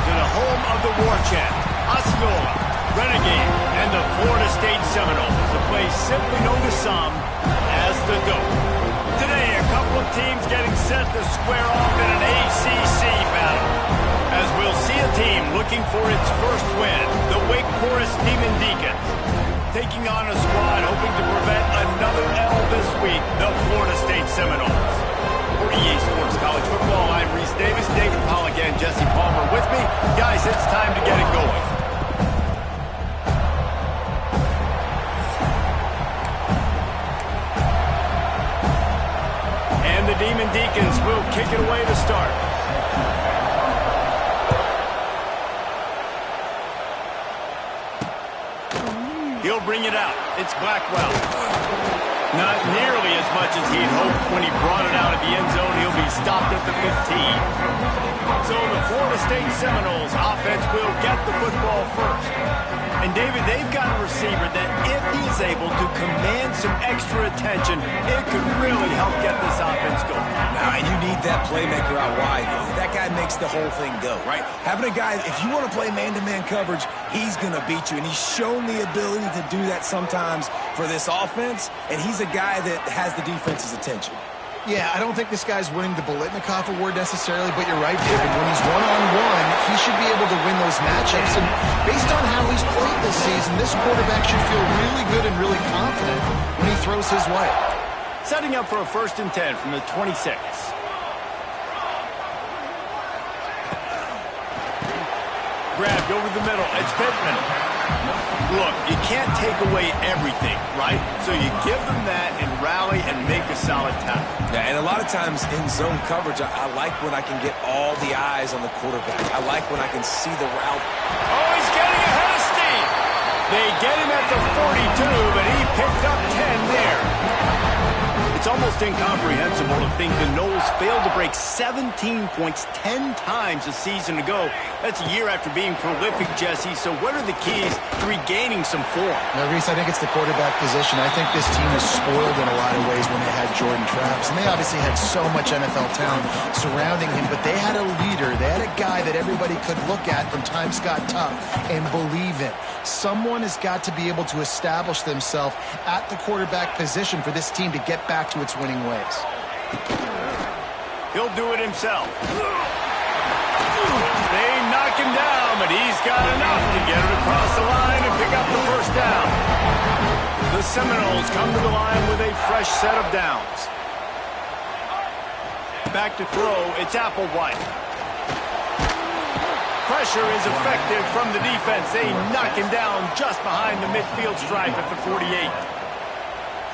to the home of the war chant, Osceola, Renegade, and the Florida State Seminoles, a place simply known to some as the Dope. Today, a couple of teams getting set to square off in an ACC battle, as we'll see a team looking for its first win, the Wake Forest Demon Deacons, taking on a squad hoping to prevent another L this week, the Florida State Seminoles. For EA Sports College Football, I'm Reese Davis, David Pollock, and Jesse Palmer with me. Guys, it's time to get it going. And the Demon Deacons will kick it away to start. He'll bring it out. It's Blackwell. Not nearly as much as he'd hoped when he brought it out of the end zone. He'll be stopped at the 15. So the Florida State Seminoles offense will get the football first. And David, they've got a receiver that if he's able to command some extra attention, it could really help get this offense going. Now, you need that playmaker out wide. That guy makes the whole thing go, right? Having a guy, if you want to play man-to-man coverage, he's going to beat you. And he's shown the ability to do that sometimes for this offense. And he's a guy that has the defense's attention. Yeah, I don't think this guy's winning the Bolitnikoff Award necessarily, but you're right, David. When he's one-on-one, he should be able to win those matchups. And based on how he's played this season, this quarterback should feel really good and really confident when he throws his way. Setting up for a 1st and 10 from the 26. Grabbed over the middle. It's Pittman. Look, you can't take away everything, right? So you give them that and rally and make a solid tackle. Yeah, and a lot of times in zone coverage, I like when I can get all the eyes on the quarterback. I like when I can see the route. Oh, he's getting ahead of steam. They get him at the 42, but he picked up 10 there. It's almost incomprehensible to think the Noles failed to break 17 points 10 times a season ago. That's a year after being prolific, Jesse. So what are the keys to regaining some form? Now, Reese, I think it's the quarterback position. I think this team is spoiled in a lot of ways when they had Jordan Travis. And they obviously had so much NFL talent surrounding him, but they had a leader. They had a guy that everybody could look at from times got tough and believe in. Someone has got to be able to establish themselves at the quarterback position for this team to get back to its winning ways. He'll do it himself. They knock him down, but he's got enough to get it across the line and pick up the 1st down. The Seminoles come to the line with a fresh set of downs. Back to throw, it's Applewhite. Pressure is effective from the defense. They knock him down just behind the midfield stripe at the 48.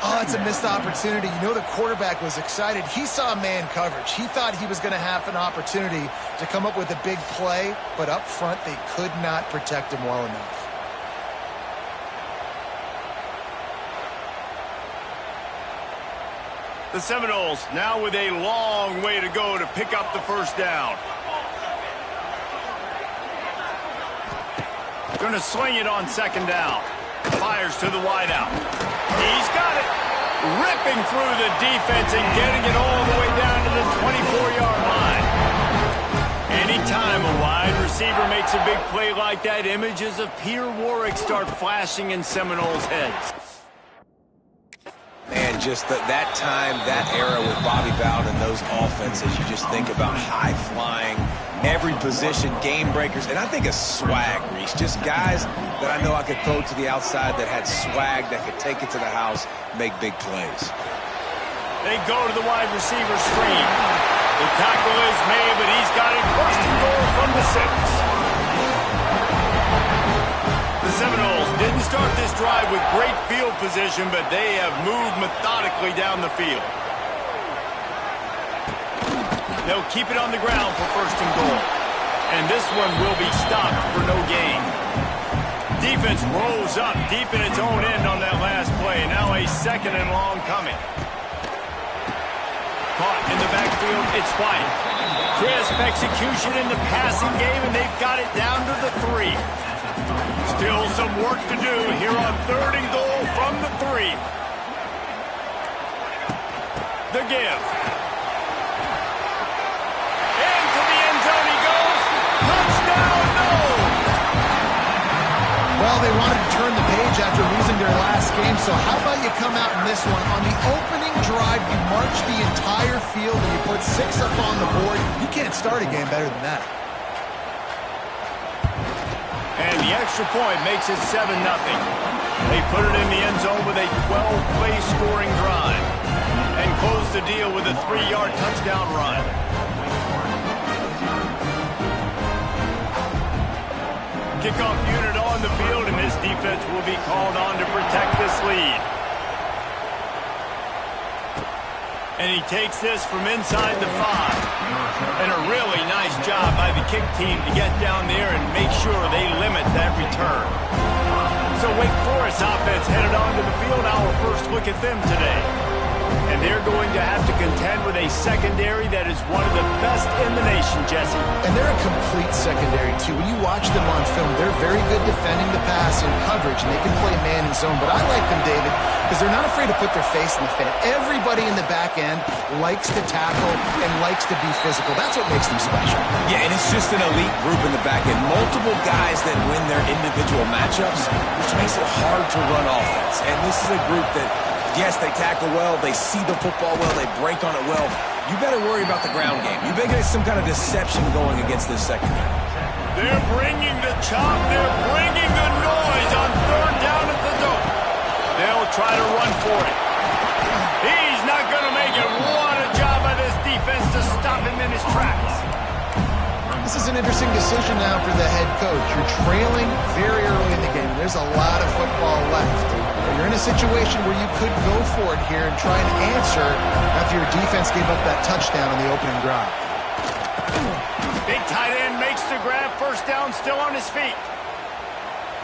Oh, it's a missed opportunity. You know the quarterback was excited. He saw man coverage. He thought he was going to have an opportunity to come up with a big play, but up front they could not protect him well enough. The Seminoles now with a long way to go to pick up the 1st down. Going to swing it on 2nd down. Fires to the wideout. He's got it. Ripping through the defense and getting it all the way down to the 24-yard line. Anytime a wide receiver makes a big play like that, images of Peter Warwick start flashing in Seminoles' heads. Man, just that time, that era with Bobby Bowden and those offenses, you just think about high-flying, every position, game breakers, and I think of swag, Reese. Just guys that I know I could throw to the outside that had swag, that could take it to the house, make big plays. They go to the wide receiver screen. The tackle is made, but he's got it 1st and goal from the 6. The Seminoles didn't start this drive with great field position, but they have moved methodically down the field. They'll keep it on the ground for 1st and goal. And this one will be stopped for no gain. Defense rose up deep in its own end on that last play. Now a 2nd and long coming. Caught in the backfield, it's White. Crisp execution in the passing game, and they've got it down to the 3. Still some work to do here on 3rd and goal from the 3. The give. Into the end zone he goes. Touchdown, wanted to turn the page after losing their last game, so how about you come out in this one? On the opening drive, you march the entire field and you put 6 up on the board. You can't start a game better than that. And the extra point makes it 7-0. They put it in the end zone with a 12-play scoring drive and close the deal with a 3-yard touchdown run. Kickoff unit on the field, and this defense will be called on to protect this lead. And he takes this from inside the 5. And a really nice job by the kick team to get down there and make sure they limit that return. So Wake Forest offense headed onto the field. Our first look at them today. And they're going to have to contend with a secondary that is one of the best in the nation, Jesse. And they're a complete secondary, too. When you watch them on film, they're very good defending the pass and coverage, and they can play man and zone. But I like them, David, because they're not afraid to put their face in the fan. Everybody in the back end likes to tackle and likes to be physical. That's what makes them special. Yeah, and it's just an elite group in the back end. Multiple guys that win their individual matchups, which makes it hard to run offense. And this is a group that, yes, they tackle well, they see the football well, they break on it well. You better worry about the ground game. You better get some kind of deception going against this secondary. They're bringing the chop, they're bringing the noise on 3rd down at the dope. They'll try to run for it. He's not going to make it. What a job by this defense to stop him in his tracks. This is an interesting decision now for the head coach. You're trailing very early in the game. There's a lot of football left. You're in a situation where you could go for it here and try and answer after your defense gave up that touchdown on the opening drive. Big tight end makes the grab. First down, still on his feet.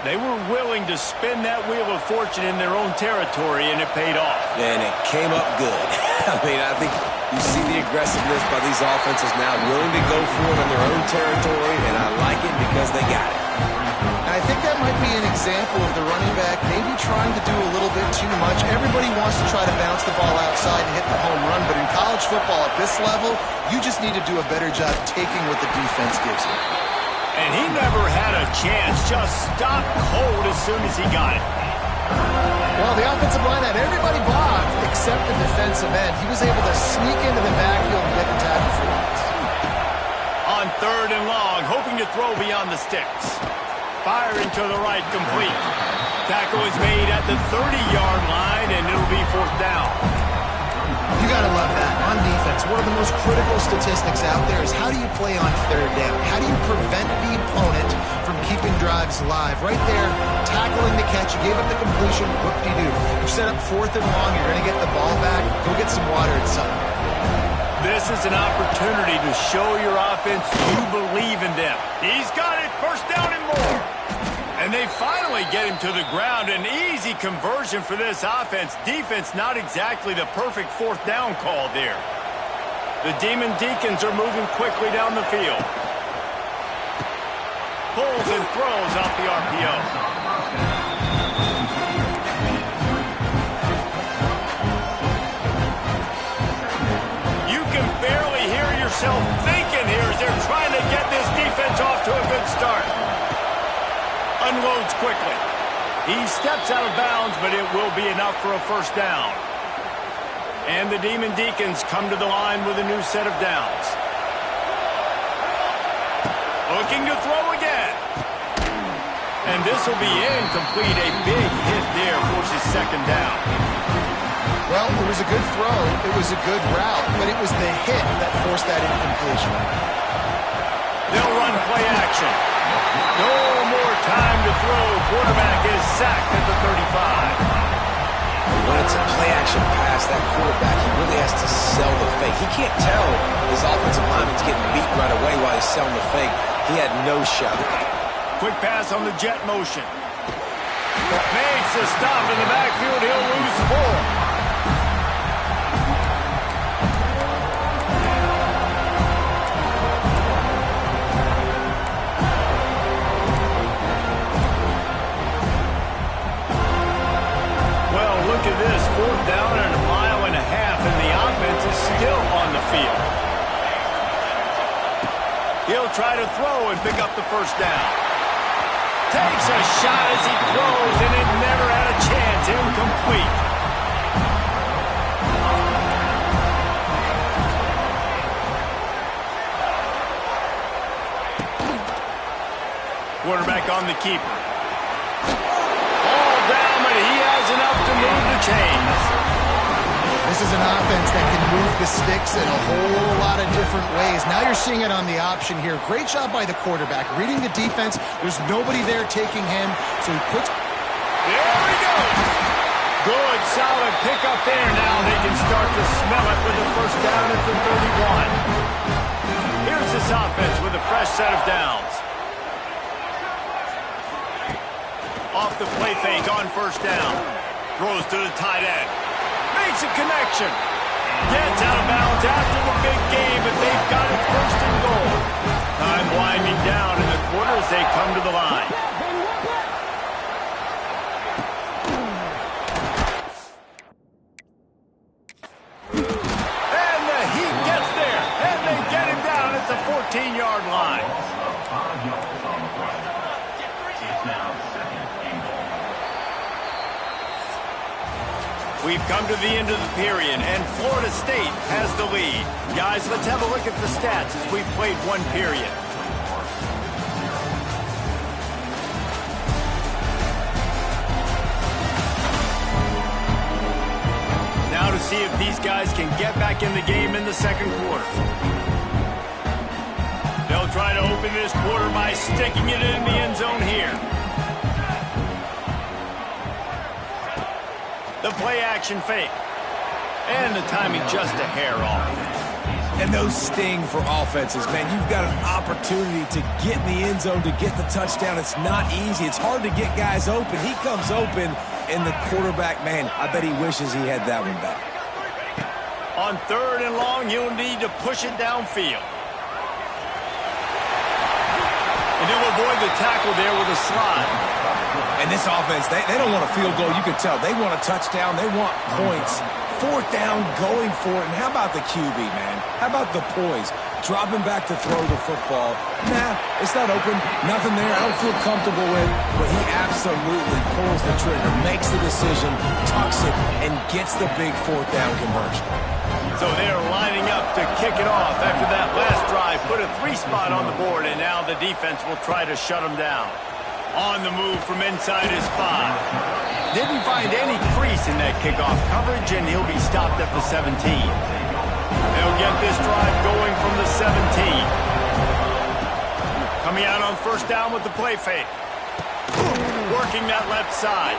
They were willing to spin that wheel of fortune in their own territory, and it paid off. And it came up good. I mean, I think you see the aggressiveness by these offenses now, willing to go for it on their own territory, and I like it because they got it. And I think that might be an example of the running back maybe trying to do a little bit too much. Everybody wants to try to bounce the ball outside and hit the home run, but in college football at this level, you just need to do a better job taking what the defense gives you. And he never had a chance, just stopped cold as soon as he got it. Well, the offensive line had everybody blocked except the defensive end. He was able to sneak into the backfield and get the tackle for once. On 3rd and long, hoping to throw beyond the sticks. Firing to the right, complete. Tackle is made at the 30-yard line, and it'll be 4th down. You got to love that. On defense, one of the most critical statistics out there is how do you play on 3rd down? How do you prevent the opponent from keeping drives alive? Right there, tackling the catch. You gave up the completion. Whoop-de-doo. You set up 4th and long. You're going to get the ball back. Go get some water and something. This is an opportunity to show your offense you believe in them. He's got it. First down and more. And they finally get him to the ground. An easy conversion for this offense. Defense not exactly the perfect 4th down call there. The Demon Deacons are moving quickly down the field. Pulls and throws off the RPO. You can barely hear yourself thinking here as they're trying to get this defense off to a good start. Unloads quickly. He steps out of bounds, but it will be enough for a first down. And the Demon Deacons come to the line with a new set of downs. Looking to throw again. And this will be incomplete. A big hit there forces 2nd down. Well, it was a good throw. It was a good route, but it was the hit that forced that incompletion. They'll run play action. No more time to throw. Quarterback is sacked at the 35. When it's a play-action pass, that quarterback, he really has to sell the fake. He can't tell his offensive lineman's getting beat right away while he's selling the fake. He had no shot. Quick pass on the jet motion. Makes a stop in the backfield. He'll lose 4. Look at this, 4th down and a mile and a half, and the offense is still on the field. He'll try to throw and pick up the first down. Takes a shot as he throws, and it never had a chance. Incomplete. Quarterback on the keeper. All down, but he has enough to move the chains. This is an offense that can move the sticks in a whole lot of different ways. Now you're seeing it on the option here. Great job by the quarterback. Reading the defense. There's nobody there taking him, so he puts... There he goes. Good, solid pickup there. Now they can start to smell it with the first down at the 31. Here's this offense with a fresh set of downs. Off the play fake on first down. Throws to the tight end. Makes a connection. Gets out of bounds after the big game, but they've got it first and goal. Time winding down in the quarter as they come to the line. And the Heat gets there, and they get him down at the 14-yard line. We've come to the end of the period, and Florida State has the lead. Guys, let's have a look at the stats as we've played one period. Now to see if these guys can get back in the game in the second quarter. They'll try to open this quarter by sticking it in the end zone here. The play action fake. And the timing just a hair off. And those sting for offenses, man. You've got an opportunity to get in the end zone, to get the touchdown. It's not easy. It's hard to get guys open. He comes open, and the quarterback, man, I bet he wishes he had that one back. On third and long, you'll need to push it downfield. And he'll avoid the tackle there with a slide. And this offense, they don't want a field goal. You can tell. They want a touchdown. They want points. Fourth down, going for it. And how about the QB, man? How about the poise? Dropping back to throw the football. Nah, it's not open. Nothing there. I don't feel comfortable with. But he absolutely pulls the trigger, makes the decision, tucks it, and gets the big fourth down conversion. So they're lining up to kick it off after that last drive. Put a 3-spot on the board, and now the defense will try to shut them down. On the move from inside his 5. Didn't find any crease in that kickoff coverage, and he'll be stopped at the 17. They'll get this drive going from the 17. Coming out on first down with the play fake. Working that left side.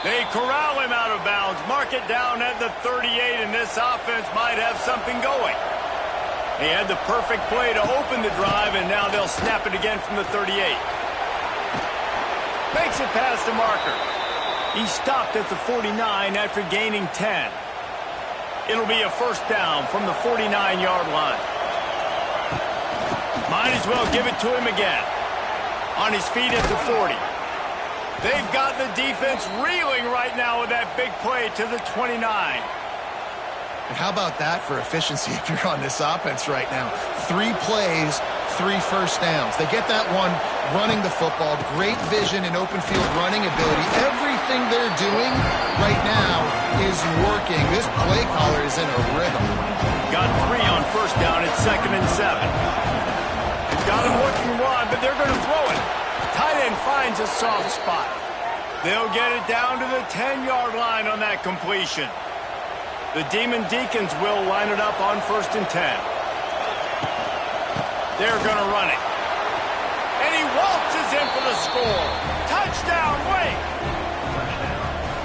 They corral him out of bounds. Mark it down at the 38, and this offense might have something going. They had the perfect play to open the drive, and now they'll snap it again from the 38. Makes it past the marker. He stopped at the 49 after gaining 10. It'll be a first down from the 49-yard line. Might as well give it to him again. On his feet at the 40. They've got the defense reeling right now with that big play to the 29. And how about that for efficiency if you're on this offense right now? 3 plays, 3 first downs. They get that one running the football. Great vision and open field running ability. Everything they're doing right now is working. This play caller is in a rhythm. Got 3 on first down at 2nd and 7. They've got him looking run, but they're going to throw it. Tight end finds a soft spot. They'll get it down to the 10-yard line on that completion. The Demon Deacons will line it up on 1st and 10. They're going to run it. And he waltzes in for the score. Touchdown, Wake!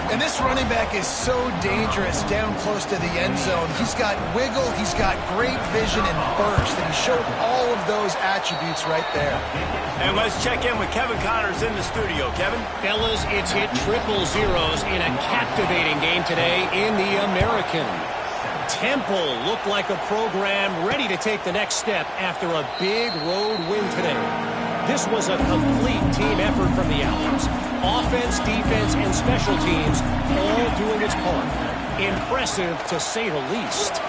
And this running back is so dangerous down close to the end zone. He's got wiggle, he's got great vision and burst, and he showed all of those attributes right there. And let's check in with Kevin Connors in the studio. Kevin? Fellas, it's hit triple zeros in a captivating game today in the American. Temple looked like a program ready to take the next step after a big road win today. This was a complete team effort from the Owls. Offense, defense, and special teams all doing its part. Impressive, to say the least.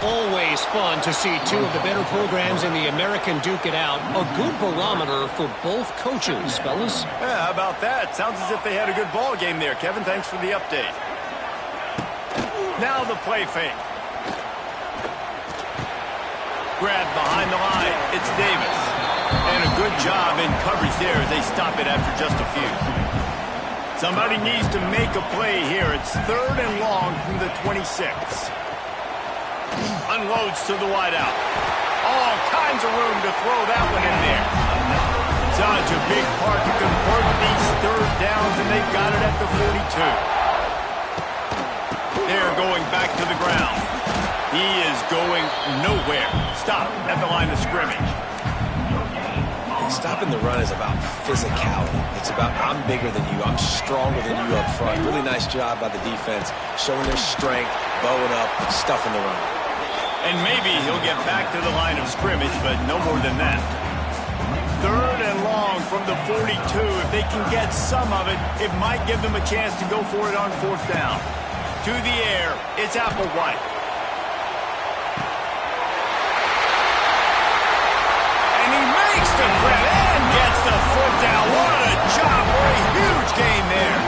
Always fun to see two of the better programs in the American duke it out. A good barometer for both coaches, fellas. Yeah, how about that? Sounds as if they had a good ball game there, Kevin. Thanks for the update. Now the play fake. Grabbed behind the line. It's Davis. And a good job in coverage there as they stop it after just a few. Somebody needs to make a play here. It's 3rd and long from the 26. Unloads to the wideout. All kinds of room to throw that one in there. Such a big part to convert these 3rd downs, and they've got it at the 42. They're going back to the ground. He is going nowhere. Stop at the line of scrimmage. Stopping the run is about physicality. It's about I'm bigger than you. I'm stronger than you up front. Really nice job by the defense, showing their strength, bowing up, stuffing the run. And maybe he'll get back to the line of scrimmage, but no more than that. 3rd and long from the 42. If they can get some of it, it might give them a chance to go for it on 4th down. To the air, it's Applewhite. Makes the grab and gets the foot down. What a job for a huge gain there.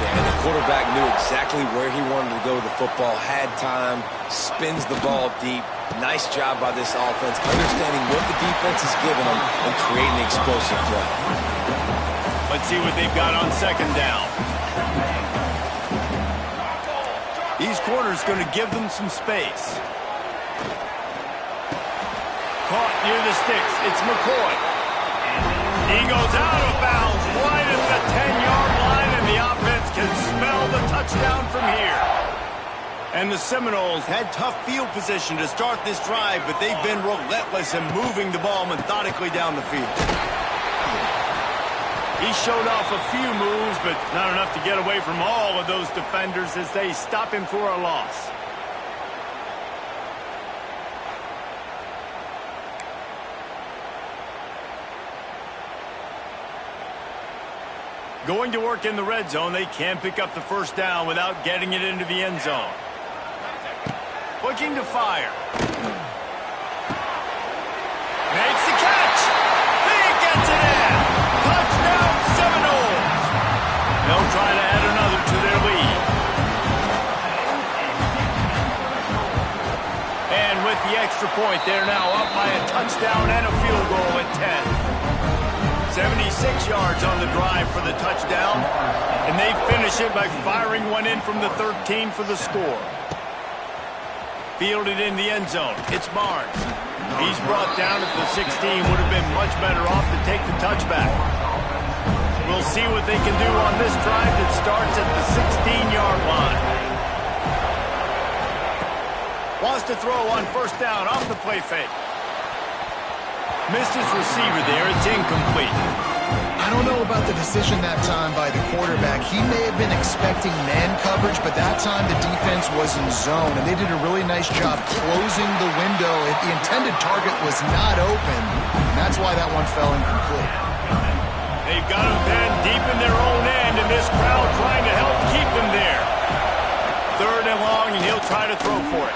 Yeah, and the quarterback knew exactly where he wanted to go with the football, had time, spins the ball deep. Nice job by this offense, understanding what the defense is giving them and creating the explosive play. Let's see what they've got on 2nd down. These corners going to give them some space. Caught near the sticks. It's McCoy. He goes out of bounds right at the 10-yard line, and the offense can smell the touchdown from here. And the Seminoles had tough field position to start this drive, but they've been relentless in moving the ball methodically down the field. He showed off a few moves, but not enough to get away from all of those defenders as they stop him for a loss. Going to work in the red zone, they can't pick up the 1st down without getting it into the end zone. Looking to fire. Makes the catch. He gets it in. Touchdown Seminoles. They'll try to add another to their lead. And with the extra point, they're now up by a touchdown and a field goal at 10. 76 yards on the drive for the touchdown, and they finish it by firing one in from the 13 for the score. Fielded in the end zone. It's Barnes. He's brought down at the 16. Would have been much better off to take the touchback. We'll see what they can do on this drive that starts at the 16-yard line. Wants to throw on 1st down off the play fake. Missed his receiver there. It's incomplete. I don't know about the decision that time by the quarterback. He may have been expecting man coverage, but that time the defense was in zone, and they did a really nice job closing the window. The intended target was not open, and that's why that one fell incomplete. They've got him pinned deep in their own end, and this crowd trying to help keep them there. 3rd and long, and he'll try to throw for it.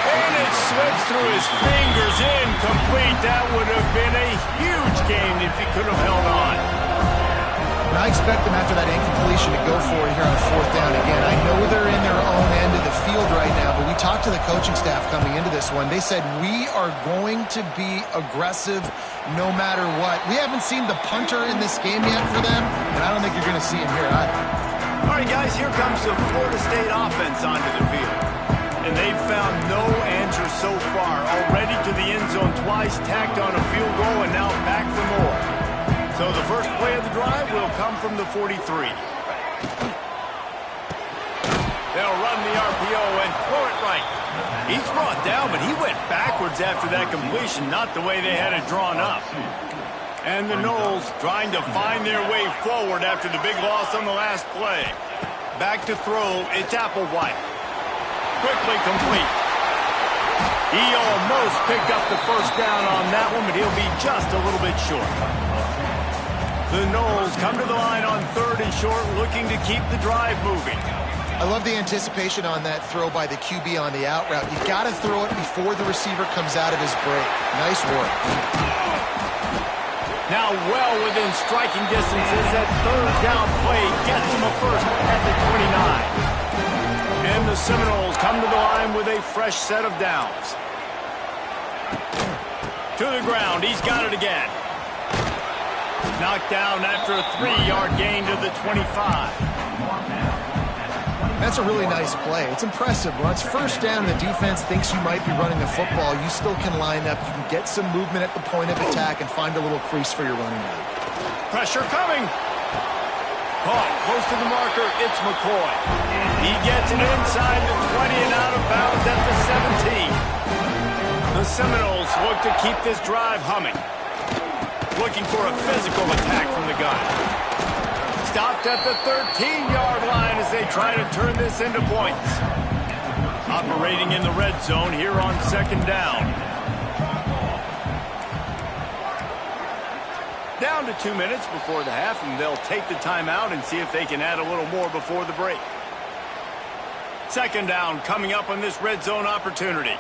And it slips through his fingers, incomplete. That would have been a huge gain if he could have held on. And I expect them after that incompletion to go for it here on 4th down again. I know they're in their own end of the field right now, but we talked to the coaching staff coming into this one. They said, we are going to be aggressive no matter what. We haven't seen the punter in this game yet for them, and I don't think you're going to see him here either. All right, guys, here comes the Florida State offense onto the field. And they've found no answer so far. Already to the end zone twice, tacked on a field goal, and now back for more. So the first play of the drive will come from the 43. They'll run the RPO and throw it right. He's brought down, but he went backwards after that completion, not the way they had it drawn up. And the Noles trying to find their way forward after the big loss on the last play. Back to throw, it's Applewhite. Quickly complete. He almost picked up the 1st down on that one, but he'll be just a little bit short. The Knowles come to the line on 3rd and short, looking to keep the drive moving. I love the anticipation on that throw by the QB on the out route. You got to throw it before the receiver comes out of his break. Nice work. Now well within striking distances, that 3rd down play gets him a first at the 29. And the Seminoles come to the line with a fresh set of downs. To the ground, he's got it again. Knocked down after a 3-yard gain to the 25. That's a really nice play. It's impressive. When it's first down and the defense thinks you might be running the football, you still can line up. You can get some movement at the point of attack and find a little crease for your running back. Pressure coming. Caught close to the marker. It's McCoy. He gets it inside the 20 and out of bounds at the 17. The Seminoles look to keep this drive humming. Looking for a physical attack from the gun. Stopped at the 13-yard line as they try to turn this into points. Operating in the red zone here on 2nd down. Down to 2 minutes before the half, and they'll take the timeout and see if they can add a little more before the break. 2nd down coming up on this red zone opportunity.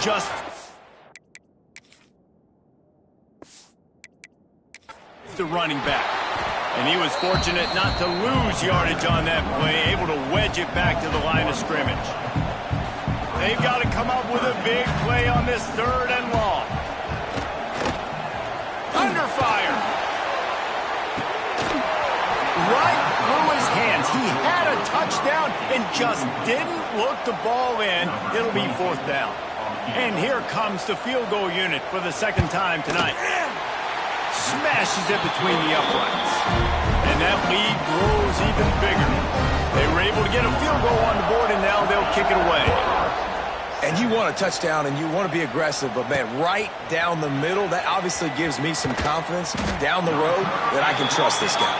Just the running back. And he was fortunate not to lose yardage on that play, able to wedge it back to the line of scrimmage. They've got to come up with a big play on this 3rd and long. Under fire. Right through his hands. He had a touchdown and just didn't look the ball in. It'll be 4th down. And here comes the field goal unit for the 2nd time tonight. Smashes it between the uprights. And that lead grows even bigger. They were able to get a field goal on the board, and now they'll kick it away. And you want a touchdown, and you want to be aggressive, but, man, right down the middle, that obviously gives me some confidence down the road that I can trust this guy.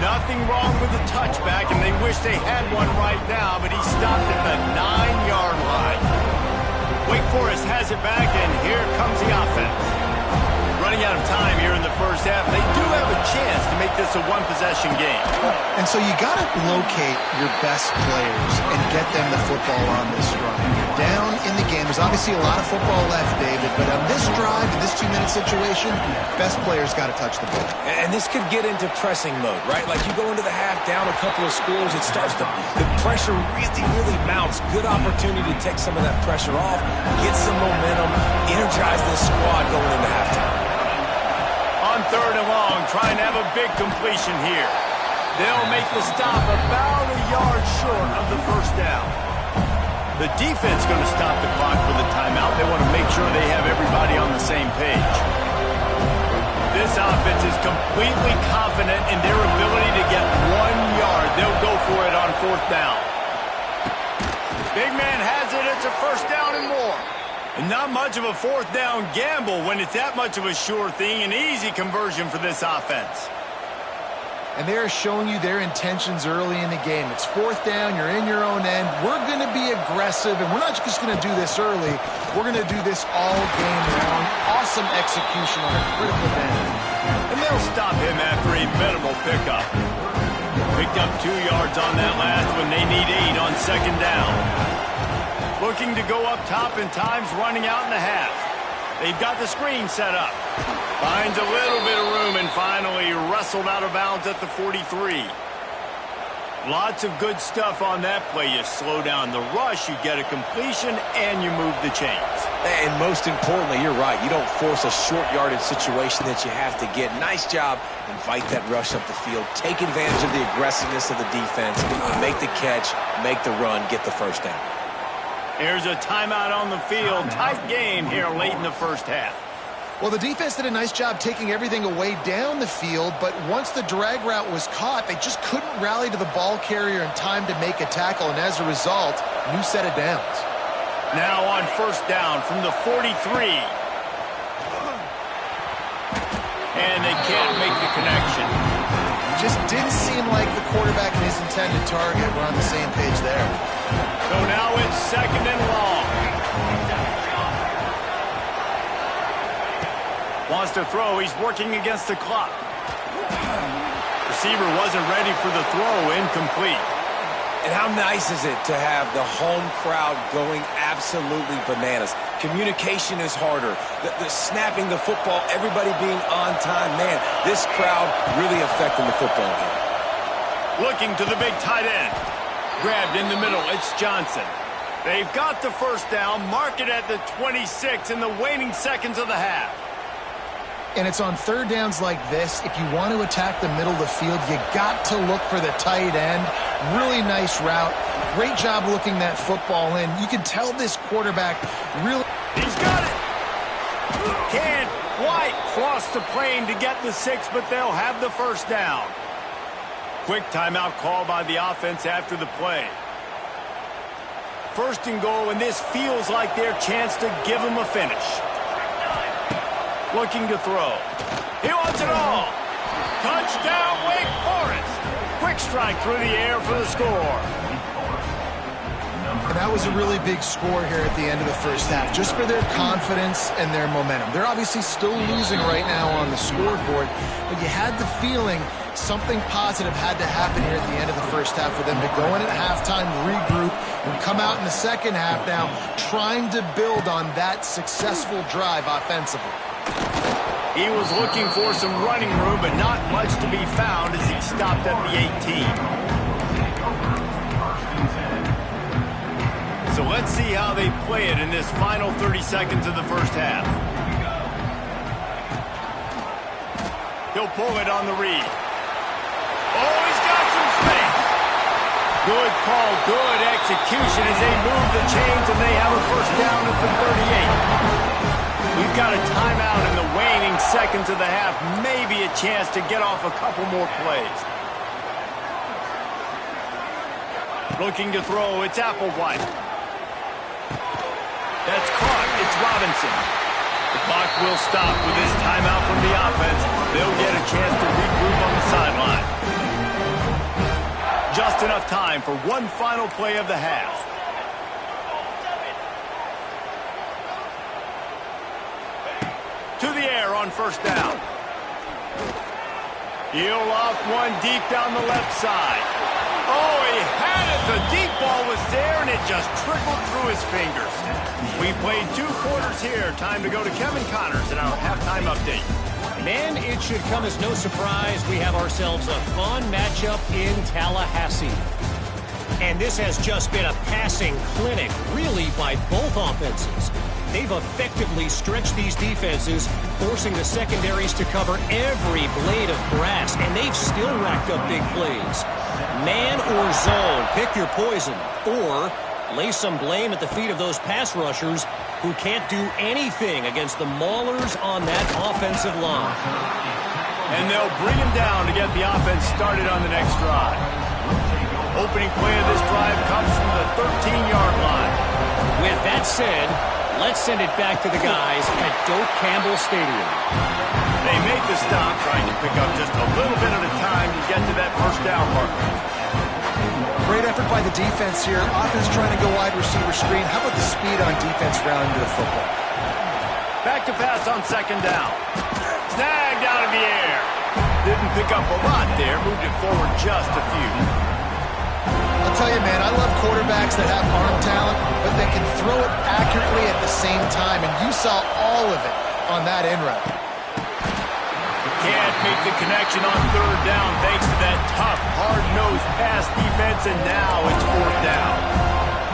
Nothing wrong with the touchback, and they wish they had one right now, but he stopped at the 9-yard line. Wake Forest has it back, and here comes the offense. Running out of time here in the first half. They do have a chance to make this a one-possession game. And so you got to locate your best players and get them the football on this drive. You're down in the game. There's obviously a lot of football left, David, but on this drive, in this 2-minute situation, best players got to touch the ball. And this could get into pressing mode, right? Like you go into the half, down a couple of scores, it starts to, the pressure really mounts. Good opportunity to take some of that pressure off, get some momentum, energize this squad going into halftime. On 3rd and long, trying to have a big completion here. They'll make the stop about a yard short of the 1st down. The defense going to stop the clock for the timeout. They want to make sure they have everybody on the same page. This offense is completely confident in their ability to get 1 yard. They'll go for it on 4th down. Big man has it. It's a 1st down and more. And not much of a 4th down gamble when it's that much of a sure thing. An easy conversion for this offense. And they are showing you their intentions early in the game. It's 4th down. You're in your own end. We're going to be aggressive, and we're not just going to do this early. We're going to do this all game long. Awesome execution on a critical down. And they'll stop him after a minimal pickup. Picked up 2 yards on that last one. They need 8 on 2nd down. Looking to go up top, and time's running out in the half. They've got the screen set up. Finds a little bit of room and finally wrestled out of bounds at the 43. Lots of good stuff on that play. You slow down the rush, you get a completion, and you move the chains. And most importantly, you're right. You don't force a short yardage situation that you have to get. Nice job. Invite that rush up the field. Take advantage of the aggressiveness of the defense. Make the catch, make the run, get the 1st down. Here's a timeout on the field. Tight game here late in the 1st half. Well, the defense did a nice job taking everything away down the field, but once the drag route was caught, they just couldn't rally to the ball carrier in time to make a tackle, and as a result, new set of downs. Now on 1st down from the 43. And they can't make the connection. It just didn't seem like the quarterback and his intended target were on the same page there. So now it's 2nd and long. Wants to throw. He's working against the clock. Receiver wasn't ready for the throw. Incomplete. And how nice is it to have the home crowd going absolutely bananas? Communication is harder. The snapping the football, everybody being on time. Man, this crowd really affecting the football game. Looking to the big tight end. Grabbed in the middle. It's Johnson. They've got the first down. Mark it at the 26 in the waning seconds of the half. And it's on third downs like this. If you want to attack the middle of the field, you got to look for the tight end. Really nice route. Great job looking that football in. You can tell this quarterback really... He's got it! Can't quite cross the plane to get the 6, but they'll have the first down. Quick timeout call by the offense after the play. First and goal, and this feels like their chance to give them a finish. Looking to throw. He wants it all. Touchdown, Wake Forest. Quick strike through the air for the score. And that was a really big score here at the end of the first half, just for their confidence and their momentum. They're obviously still losing right now on the scoreboard, but you had the feeling something positive had to happen here at the end of the first half for them to go in at halftime, regroup, and come out in the second half now trying to build on that successful drive offensively. He was looking for some running room, but not much to be found as he stopped at the 18. So let's see how they play it in this final 30 seconds of the first half. He'll pull it on the read. Oh, he's got some space. Good call, good execution as they move the chains, and they have a first down at the 38. We've got a timeout in the waning seconds of the half. Maybe a chance to get off a couple more plays. Looking to throw, it's Applewhite. That's caught, it's Robinson. The clock will stop with this timeout from the offense. They'll get a chance to regroup on the sideline. Just enough time for one final play of the half. To the air on first down. He'll off one deep down the left side. Oh, he had it. The deep ball was there, and it just trickled through his fingers. We played 2 quarters here. Time to go to Kevin Connors in our halftime update. Man, it should come as no surprise we have ourselves a fun matchup in Tallahassee. And this has just been a passing clinic, really, by both offenses. They've effectively stretched these defenses, forcing the secondaries to cover every blade of grass, and they've still racked up big plays. Man or zone, pick your poison, or lay some blame at the feet of those pass rushers who can't do anything against the maulers on that offensive line. And they'll bring him down to get the offense started on the next drive. Opening play of this drive comes from the 13-yard line. With that said, let's send it back to the guys at Doak Campbell Stadium. They make the stop, trying to pick up just a little bit at a time to get to that first down marker. Great effort by the defense here. Offense trying to go wide receiver screen. How about the speed on defense rounding to the football? Back to pass on second down. Snagged out of the air. Didn't pick up a lot there. Moved it forward just a few. I'll tell you, man, I love quarterbacks that have arm talent, but they can throw it accurately at the same time, and you saw all of it on that end route. Can't make the connection on third down thanks to that tough, hard-nosed pass defense, and now it's fourth down.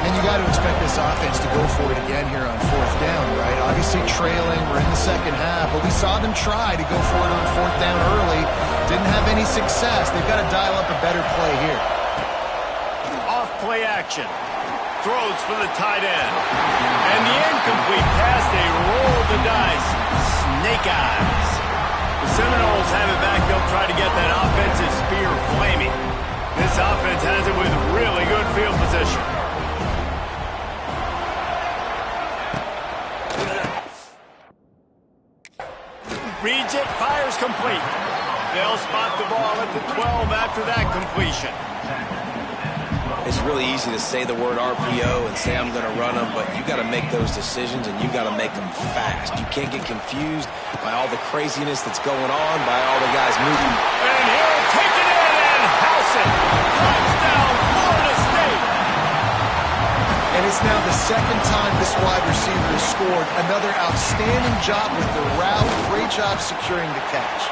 And you got to expect this offense to go for it again here on fourth down, right? Obviously trailing, we're in the second half, but we saw them try to go for it on fourth down early. Didn't have any success. They've got to dial up a better play here. Play action. Throws for the tight end. And the incomplete pass, they roll the dice. Snake eyes. The Seminoles have it back. They'll try to get that offensive spear flaming. This offense has it with really good field position. Reads it, fires complete. They'll spot the ball at the 12 after that completion. it's really easy to say the word RPO and say I'm going to run them, but you got to make those decisions and you got to make them fast. You can't get confused by all the craziness that's going on, by all the guys moving. And he'll take it in and house it. Touchdown, Florida State. And it's now the second time this wide receiver has scored. Another outstanding job with the route. Great job securing the catch.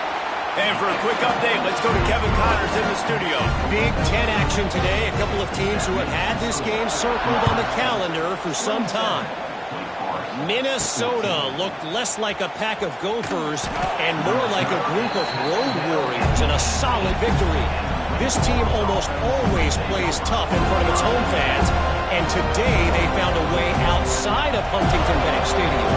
And for a quick update, let's go to Kevin Connors in the studio. Big Ten action today. A couple of teams who have had this game circled on the calendar for some time. Minnesota looked less like a pack of Gophers and more like a group of road warriors in a solid victory. This team almost always plays tough in front of its home fans, and today they found a way outside of Huntington Bank Stadium.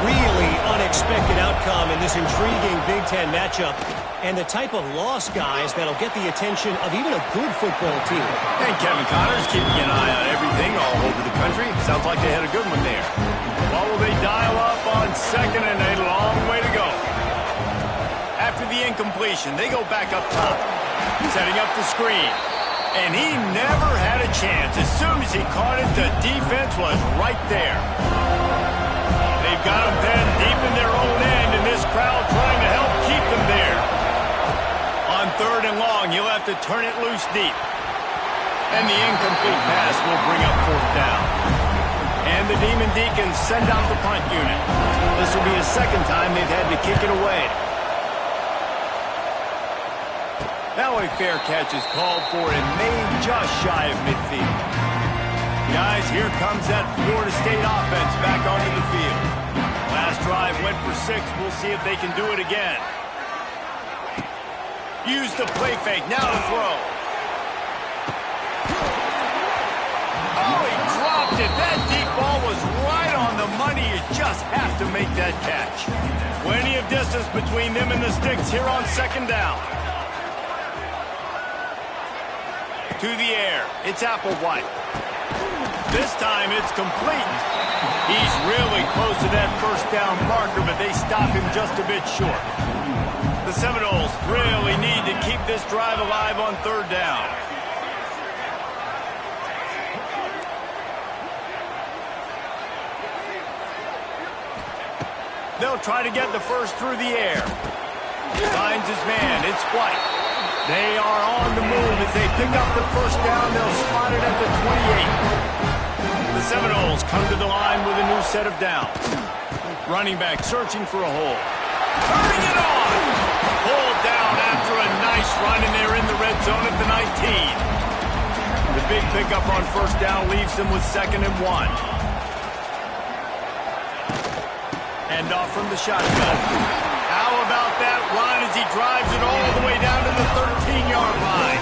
Really unexpected outcome in this intriguing Big Ten matchup, and the type of loss, guys, that'll get the attention of even a good football team. And Kevin Connors keeping an eye on everything all over the country. Sounds like they had a good one there. What will they dial up on second and a long way to go? After the incompletion, they go back up top, setting up the screen. And he never had a chance. As soon as he caught it, the defense was right there. They've got them pinned deep in their own end, and this crowd trying to help keep them there. On third and long, you'll have to turn it loose deep. And the incomplete pass will bring up fourth down. And the Demon Deacons send out the punt unit. This will be the second time they've had to kick it away. Now a fair catch is called for and made just shy of midfield. Guys, here comes that Florida State offense back onto the field. Last drive went for 6. We'll see if they can do it again. Use the play fake. Now to throw. Oh, he dropped it. That deep ball was right on the money. You just have to make that catch. Plenty of distance between them and the sticks here on second down. To the air. It's Applewhite. This time it's complete. He's really close to that first down marker, but they stop him just a bit short. The Seminoles really need to keep this drive alive on third down. They'll try to get the first through the air. Finds his man. It's White. They are on the move as they pick up the first down. They'll spot it at the 28. The Seminoles come to the line with a new set of downs. Running back searching for a hole. Turning it on! Pulled down after a nice run, and they're in the red zone at the 19. The big pickup on first down leaves them with 2nd and 1. Hand off from the shotgun. How about that run as he drives it all the way down to the 13-yard line?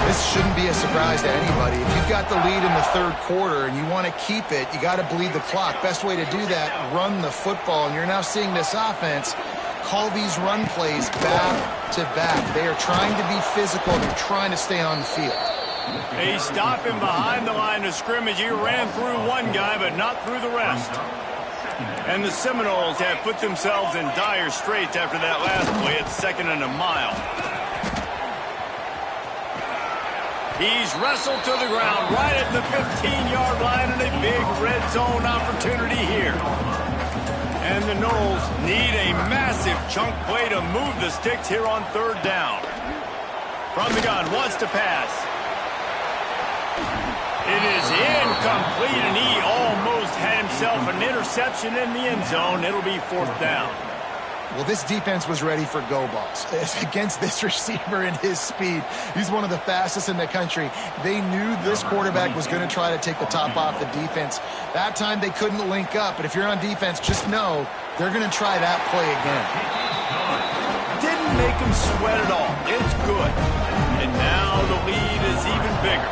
This shouldn't be a surprise to anybody. If you've got the lead in the third quarter and you want to keep it, you got to bleed the clock. Best way to do that, run the football. And you're now seeing this offense call these run plays back to back. They are trying to be physical. They're trying to stay on the field. They stop him behind the line of scrimmage. He ran through one guy, but not through the rest. And the Seminoles have put themselves in dire straits after that last play at 2nd and a mile. He's wrestled to the ground right at the 15-yard line, and a big red zone opportunity here. And the Noles need a massive chunk play to move the sticks here on third down. From the gun, wants to pass. It is incomplete, and he almost had himself an interception in the end zone. It'll be fourth down. Well, this defense was ready for go balls. Against this receiver and his speed, he's one of the fastest in the country. They knew this quarterback was going to try to take the top off the defense. That time they couldn't link up, but if you're on defense, just know they're going to try that play again. Didn't make him sweat at all. It's good. And now the lead is even bigger.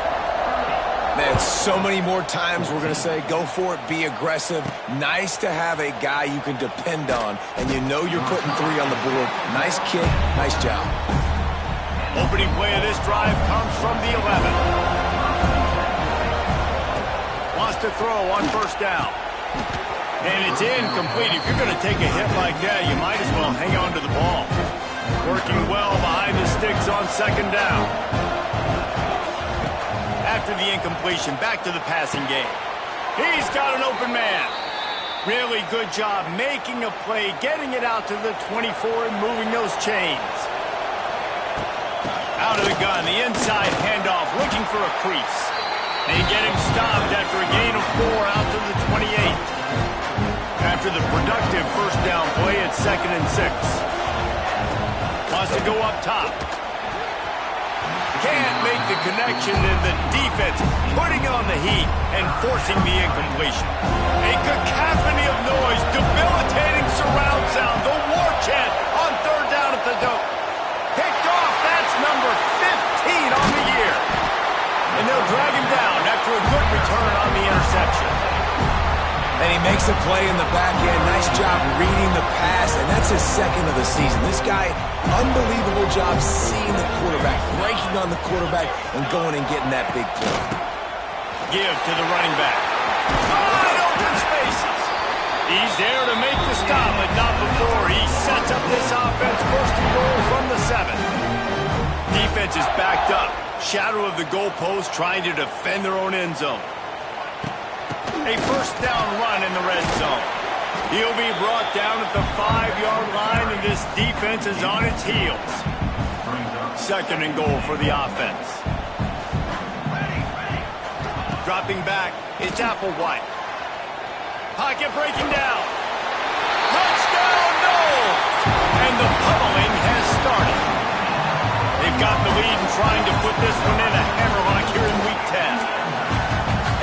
Man, so many more times we're going to say, go for it, be aggressive. Nice to have a guy you can depend on, and you know you're putting 3 on the board. Nice kick, nice job. Opening play of this drive comes from the 11. Wants to throw on first down. And it's incomplete. If you're going to take a hit like that, you might as well hang on to the ball. Working well behind the sticks on second down. after the incompletion, back to the passing game. He's got an open man. Really good job making a play, getting it out to the 24 and moving those chains. Out of the gun, the inside handoff, looking for a crease. They get him stopped after a gain of 4 out to the 28. After the productive first down play, it's 2nd and 6. Wants to go up top. Can't make the connection, and the defense putting on the heat and forcing the incompletion. A cacophony of noise, debilitating surround sound, the war chant on 3rd down at the dope. Picked off, that's number 15 on the year. And they'll drag him down after a good return on the interception. And he makes a play in the back end. Nice job reading the pass, and that's his 2nd of the season. This guy, unbelievable job seeing the quarterback, breaking on the quarterback, and going and getting that big play. Give to the running back. Wide open spaces. He's there to make the stop, but not before he sets up this offense. 1st and goal from the 7. Defense is backed up. Shadow of the goalpost, trying to defend their own end zone. A 1st down run in the red zone. He'll be brought down at the 5-yard line, and this defense is on its heels. 2nd and goal for the offense. Dropping back, it's Applewhite. Pocket breaking down. Touchdown, no! And the pummeling has started. They've got the lead and trying to put this one in a hammerlock here in Week 10.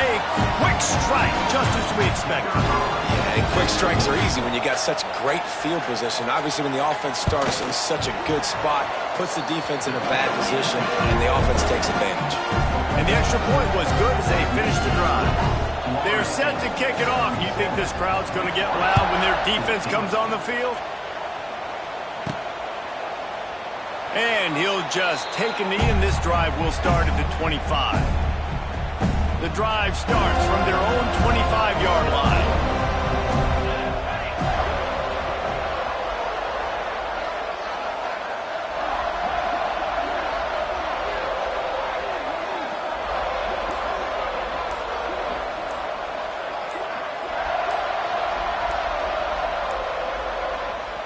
A quick strike, just as we expected. Yeah, and quick strikes are easy when you got such great field position. Obviously, when the offense starts in such a good spot, puts the defense in a bad position, and the offense takes advantage. And the extra point was good as they finished the drive. They're set to kick it off. You think this crowd's going to get loud when their defense comes on the field? And he'll just take a knee, and this drive will start at the 25. The drive starts from their own 25-yard line.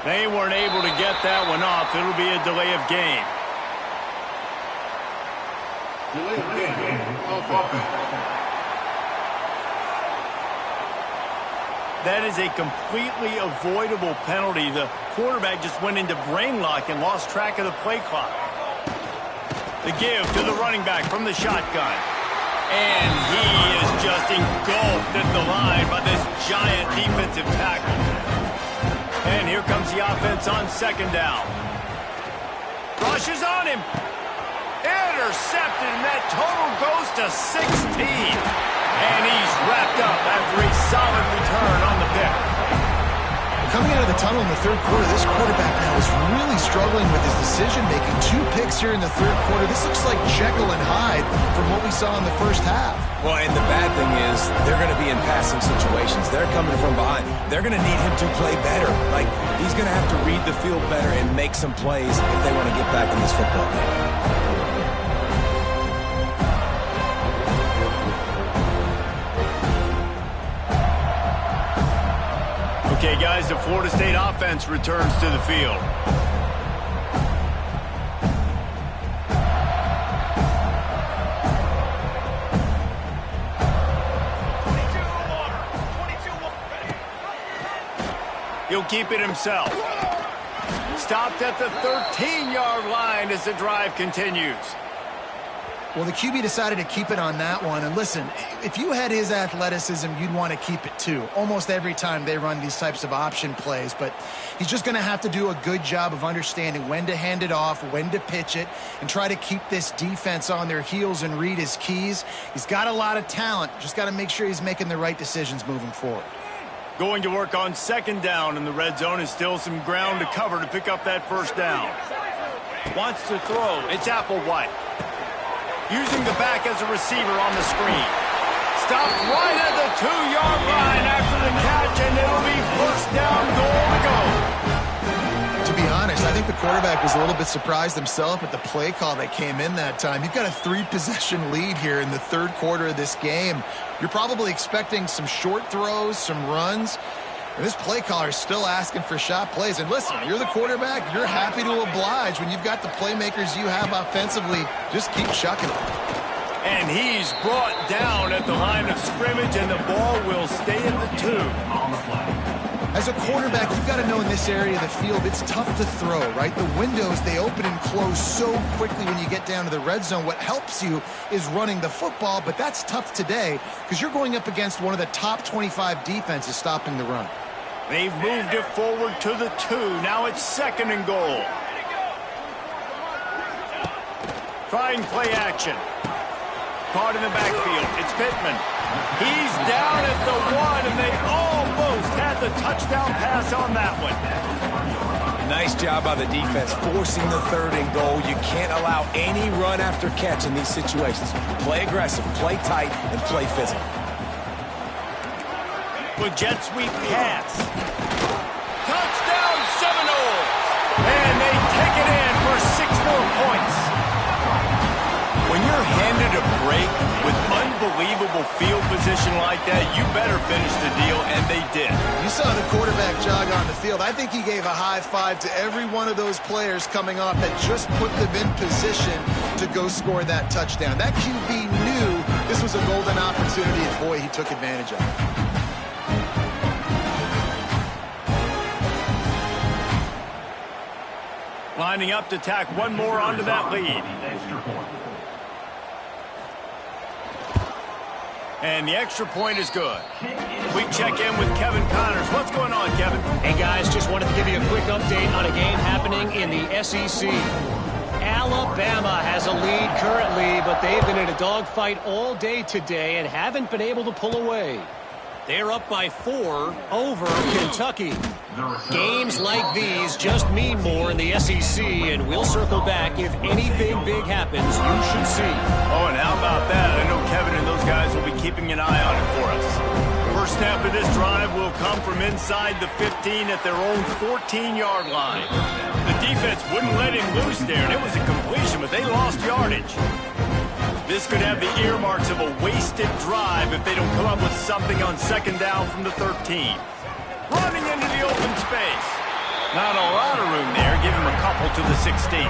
They weren't able to get that one off. It'll be a delay of game. That is a completely avoidable penalty. The quarterback just went into brain lock and lost track of the play clock. The give to the running back from the shotgun. And he is just engulfed at the line by this giant defensive tackle. And here comes the offense on 2nd down. Rushes on him. Intercepted, and that total goes to 16. And he's wrapped up after a solid return on the pick. Coming out of the tunnel in the 3rd quarter, this quarterback now is really struggling with his decision-making. 2 picks here in the 3rd quarter. This looks like Jekyll and Hyde from what we saw in the 1st half. Well, and the bad thing is they're going to be in passing situations. They're coming from behind. They're going to need him to play better. Like, he's going to have to read the field better and make some plays if they want to get back in this football game. Okay, guys, the Florida State offense returns to the field. He'll keep it himself. Stopped at the 13-yard line as the drive continues. Well, the QB decided to keep it on that one. And listen, if you had his athleticism, you'd want to keep it too. Almost every time they run these types of option plays. But he's just going to have to do a good job of understanding when to hand it off, when to pitch it, and try to keep this defense on their heels and read his keys. He's got a lot of talent. Just got to make sure he's making the right decisions moving forward. Going to work on 2nd down in the red zone, and still some ground to cover to pick up that 1st down. Wants to throw. It's Applewhite. Using the back as a receiver on the screen. Stopped right at the 2-yard line after the catch, and it'll be 1st down, goal to go. To be be honest, I think the quarterback was a little bit surprised himself at the play call that came in that time. You've got a 3-possession lead here in the third quarter of this game. You're probably expecting some short throws, some runs. And this play caller is still asking for shot plays. And listen, you're the quarterback. You're happy to oblige when you've got the playmakers you have offensively. Just keep chucking them. And he's brought down at the line of scrimmage, and the ball will stay at the 2. As a quarterback, you've got to know in this area of the field, it's tough to throw, right? The windows, they open and close so quickly when you get down to the red zone. What helps you is running the football, but that's tough today because you're going up against one of the top 25 defenses stopping the run. They've moved it forward to the 2. Now it's 2nd and goal. Trying play action. Caught in the backfield. It's Pittman. He's down at the 1, and they almost had the touchdown pass on that one. Nice job by the defense forcing the 3rd and goal. You can't allow any run after catch in these situations. Play aggressive, play tight, and play physical. With jet sweep pass. Touchdown Seminoles! And they take it in for 6 more points. When you're handed a break with unbelievable field position like that, you better finish the deal, and they did. You saw the quarterback jog on the field. I think he gave a high five to every one of those players coming off that just put them in position to go score that touchdown. That QB knew this was a golden opportunity, and boy, he took advantage of it. Lining up to tack one more onto that lead. And the extra point is good. We check in with Kevin Connors. What's going on, Kevin? Hey, guys, just wanted to give you a quick update on a game happening in the SEC. Alabama has a lead currently, but they've been in a dogfight all day today and haven't been able to pull away. They're up by 4 over Kentucky. Games like these just mean more in the SEC, and we'll circle back if anything big happens. You should see. Oh, and how about that? I know Kevin and those guys will be keeping an eye on it for us. First snap of this drive will come from inside the 15 at their own 14-yard line. The defense wouldn't let him loose there, and it was a completion, but they lost yardage. This could have the earmarks of a wasted drive if they don't come up with something on 2nd down from the 13. Running into the open space. Not a lot of room there. Give him a couple to the 16.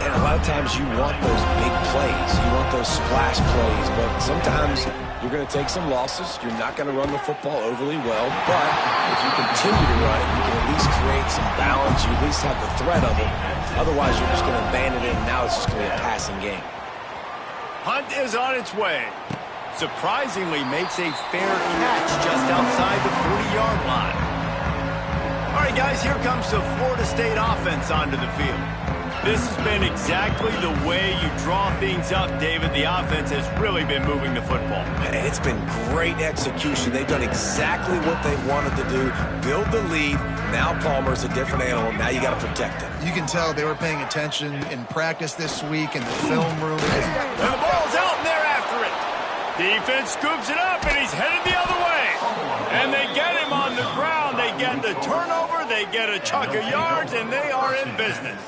And a lot of times you want those big plays. You want those splash plays. But sometimes you're going to take some losses. You're not going to run the football overly well. But if you continue to run it, you can at least create some balance. You at least have the threat of it. Otherwise, you're just going to abandon it, and now it's just going to be a passing game. Hunt is on its way. Surprisingly makes a fair catch just outside the 40-yard line. All right, guys, here comes the Florida State offense onto the field. This has been exactly the way you draw things up, David. The offense has really been moving the football. And it's been great execution. They've done exactly what they wanted to do, build the lead. Now Palmer's a different animal. Now you got to protect him. You can tell they were paying attention in practice this week in the film room. And the ball's out, and they're after it. Defense scoops it up, and he's headed the other way. And they get him on the ground. They get the turnover. They get a chunk of yards, and they are in business.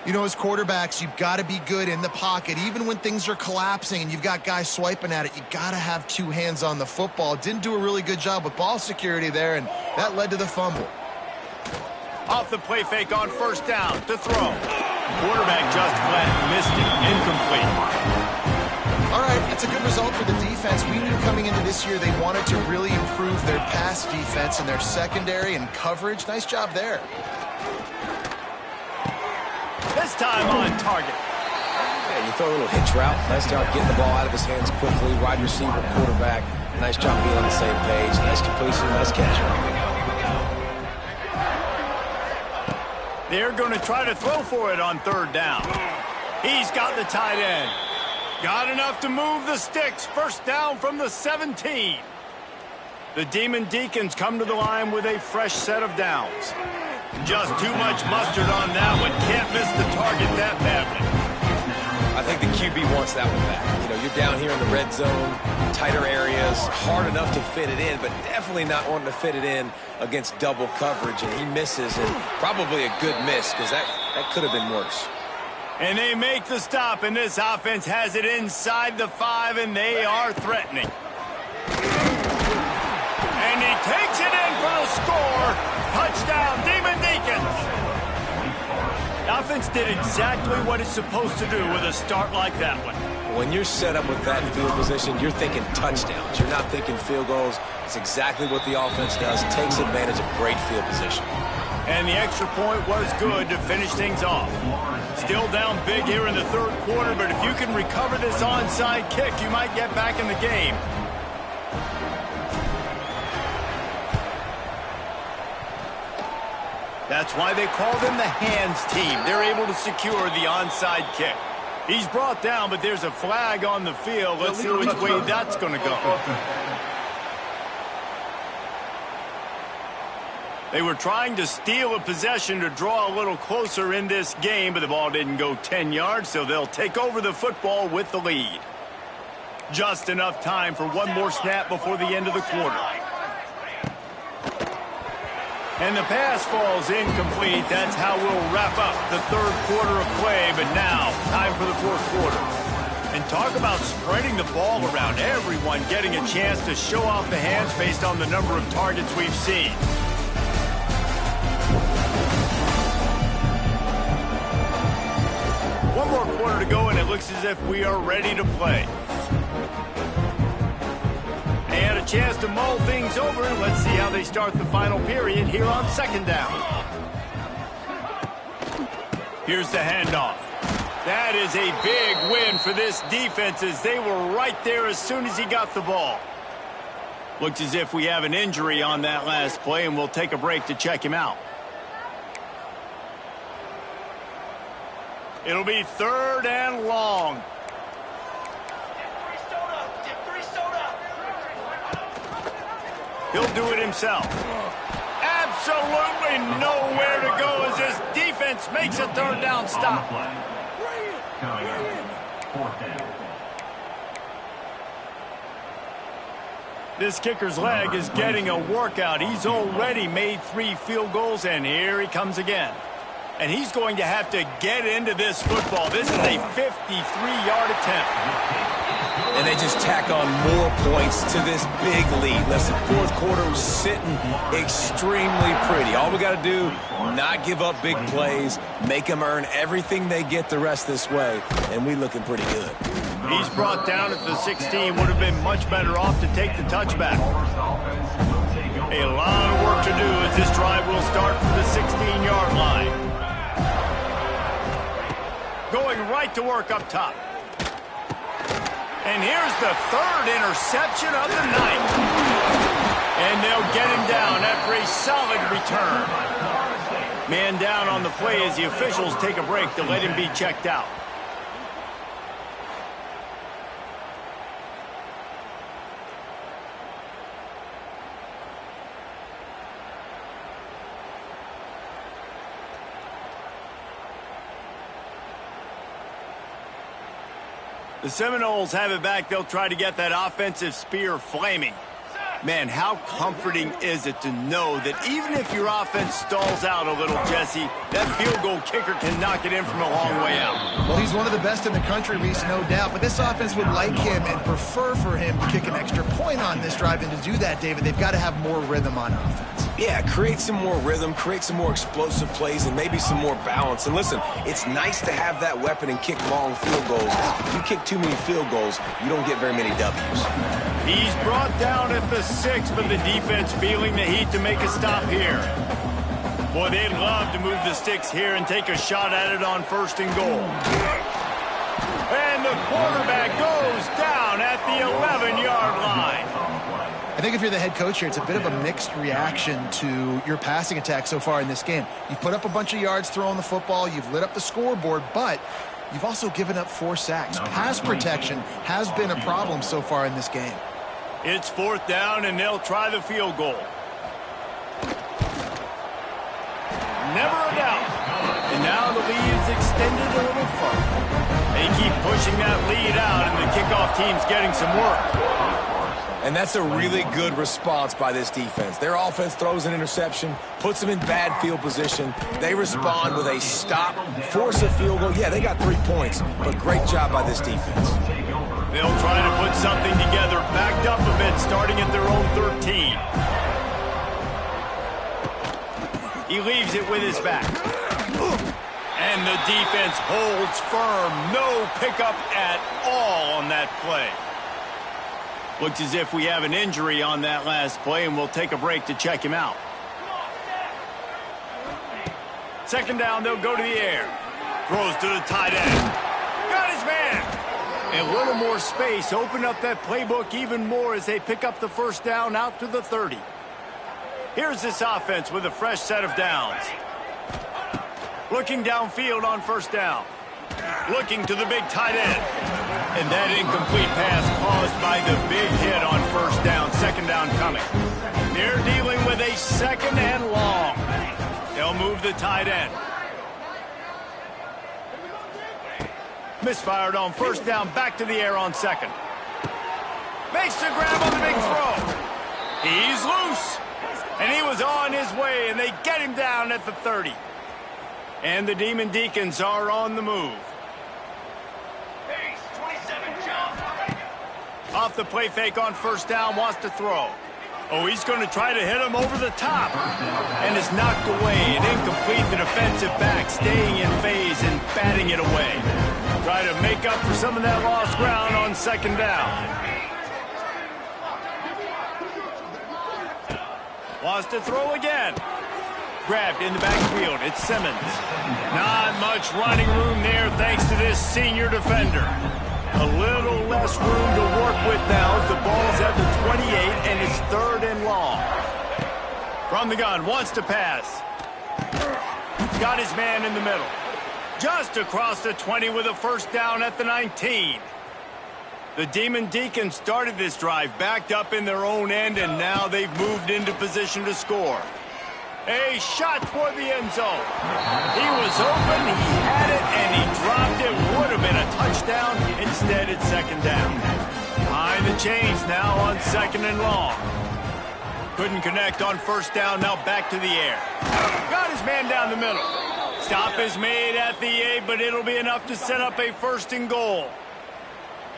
You know, as quarterbacks, you've got to be good in the pocket. Even when things are collapsing and you've got guys swiping at it, you've got to have 2 hands on the football. Didn't do a really good job with ball security there, and that led to the fumble. Off the play fake on 1st down to throw. Quarterback just flat missed it. Incomplete. All right, that's a good result for the defense. We knew coming into this year they wanted to really improve their pass defense and their secondary and coverage. Nice job there. This time on target. Yeah, you throw a little hitch route. Nice job getting the ball out of his hands quickly. Wide receiver, quarterback. Nice job being on the same page. Nice completion, nice catch. They're going to try to throw for it on 3rd down. He's got the tight end. Got enough to move the sticks. 1st down from the 17. The Demon Deacons come to the line with a fresh set of downs. Just too much mustard on that one. Can't miss the target that badly. I think the QB wants that one back. You know, you're down here in the red zone, tighter areas, hard enough to fit it in, but definitely not wanting to fit it in against double coverage, and he misses, and probably a good miss because that could have been worse. And they make the stop, and this offense has it inside the 5, and they are threatening. And he takes it in for the score. Touchdown, Demon Deacons. The offense did exactly what it's supposed to do with a start like that one. When you're set up with that field position, you're thinking touchdowns. You're not thinking field goals. It's exactly what the offense does. Takes advantage of great field position. And the extra point was good to finish things off. Still down big here in the third quarter, but if you can recover this onside kick, you might get back in the game. That's why they call them the hands team. They're able to secure the onside kick. He's brought down, but there's a flag on the field. Let's see which way that's going to go. They were trying to steal a possession to draw a little closer in this game, but the ball didn't go 10 yards, so they'll take over the football with the lead. Just enough time for one more snap before the end of the quarter. And the pass falls incomplete. That's how we'll wrap up the third quarter of play, but now time for the fourth quarter. And talk about spreading the ball around, everyone getting a chance to show off the hands based on the number of targets we've seen. One more quarter to go, and it looks as if we are ready to play. They had a chance to mull things over. Let's see how they start the final period here on second down. Here's the handoff. That is a big win for this defense as they were right there as soon as he got the ball. Looks as if we have an injury on that last play, and we'll take a break to check him out. It'll be third and long. He'll do it himself. Absolutely nowhere to go as this defense makes a third down stop. This kicker's leg is getting a workout. He's already made 3 field goals, and here he comes again. And he's going to have to get into this football. This is a 53-yard attempt. And they just tack on more points to this big lead. Listen, fourth quarter was sitting extremely pretty. All we got to do, not give up big plays, make them earn everything they get the rest this way, and we looking pretty good. He's brought down at the 16. Would have been much better off to take the touchback. A lot of work to do as this drive will start from the 16-yard line. Going right to work up top. And here's the third interception of the night. And they'll get him down after a solid return. Man down on the play as the officials take a break to let him be checked out. The Seminoles have it back. They'll try to get that offensive spear flaming. Man, how comforting is it to know that even if your offense stalls out a little, Jesse, that field goal kicker can knock it in from a long way out. Well, he's one of the best in the country, Reese, no doubt. But this offense would like him and prefer for him to kick an extra point on this drive. And to do that, David, they've got to have more rhythm on offense. Yeah, create some more rhythm, create some more explosive plays, and maybe some more balance. And listen, it's nice to have that weapon and kick long field goals. If you kick too many field goals, you don't get very many W's. He's brought down at the 6, but the defense feeling the heat to make a stop here. Boy, they'd love to move the sticks here and take a shot at it on first and goal. And the quarterback goes down at the 11-yard line. I think if you're the head coach here, it's a bit of a mixed reaction to your passing attack so far in this game. You've put up a bunch of yards throwing the football. You've lit up the scoreboard, but you've also given up 4 sacks. Pass protection has been a problem so far in this game. It's fourth down, and they'll try the field goal. Never a doubt. And now the lead is extended a little further. They keep pushing that lead out, and the kickoff team's getting some work. And that's a really good response by this defense. Their offense throws an interception, puts them in bad field position. They respond with a stop, force a field goal. Yeah, they got 3 points, but great job by this defense. They'll try to put something together, backed up a bit, starting at their own 13. He leaves it with his back. And the defense holds firm. No pickup at all on that play. Looks as if we have an injury on that last play, and we'll take a break to check him out. Second down, they'll go to the air. Throws to the tight end. Got his man. A little more space. Open up that playbook even more as they pick up the first down out to the 30. Here's this offense with a fresh set of downs. Looking downfield on first down. Looking to the big tight end. And that incomplete pass caused by the big hit on first down. Second down coming. They're dealing with a second and long. They'll move the tight end. Misfired on first down. Back to the air on second. Makes the grab on the big throw. He's loose. And he was on his way, and they get him down at the 30. And the Demon Deacons are on the move. Off the play fake on first down, wants to throw. Oh, he's going to try to hit him over the top. And is knocked away and incomplete. The defensive back staying in phase and batting it away. Try to make up for some of that lost ground on second down. Wants to throw again. Grabbed in the backfield. It's Simmons. Not much running room there thanks to this senior defender. A little less room to work with now as the ball's at the 28 and it's third and long. From the gun, wants to pass. Got his man in the middle. Just across the 20 with a first down at the 19. The Demon Deacons started this drive backed up in their own end, and now they've moved into position to score. A shot toward the end zone. He was open, he had it, and he dropped it. Would have been a touchdown. Instead, it's second down. Behind the chains now on second and long. Couldn't connect on first down, now back to the air. Got his man down the middle. Stop is made at the 8, but it'll be enough to set up a first and goal.